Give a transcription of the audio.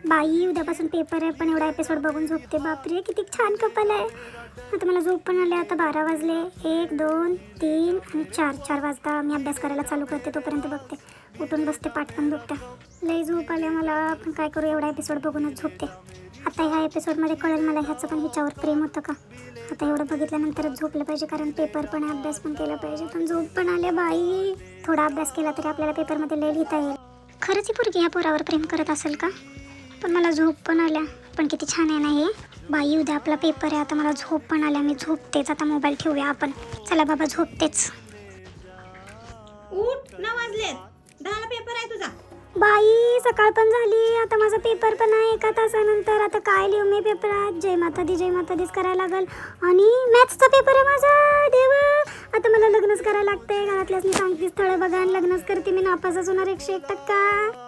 बाई उद्यापासून पेपर आहे पण एवढा एपिसोड बघून झोपते. बापरे किती छान कपाल आहे. आता मला झोप पण आले. आता 12 वाजले. 1 2 3 आणि 4 वाजता मी अभ्यास करायला चालू करते. तोपर्यंत बघते. उठून बसते, पाठकन दुखते. लई झोप आले मला. पण काय करू, एवढा एपिसोड बघूनच झोपते. आता ह्या एपिसोडमध्ये कळेल मला ह्याचं पण हिच्यावर प्रेम होतं का. आता एवढं बघितल्यानंतरच झोपलं पाहिजे, कारण पेपर पण आहे, अभ्यास पण केला पाहिजे. पण झोप पण आले बाई. थोडा अभ्यास केला तरी आपल्याला पेपरमध्ये लई लिहिता येईल. खरंच ही पोरगी ह्या पोरावर प्रेम करत असेल का. पण मला झोप पण आल्या. पण किती छान आहे ना हे. बाई उद्या आपला पेपर आहे. आता मला झोप पण आल्या. मी झोपतेच. आता मोबाईल ठेवूया आपण. चला बाबा झोपतेच. उठ, 9 वाजलेत. 10ला पेपर आहे तुझा. बाई सकाळ पण झाली. आता माझा पेपर पण आहे 1 तासानंतर. आता काय लिहू मी पेपरात. जय माता दीच करायला लागल. आणि मॅथ्सचा पेपर आहे माझा. देवा, आता मला लग्नच करायला लागतंय. घरातल्याच मी सांगते स्थळ बघा आणि लग्नच करते. मी नापासच होणार 101%.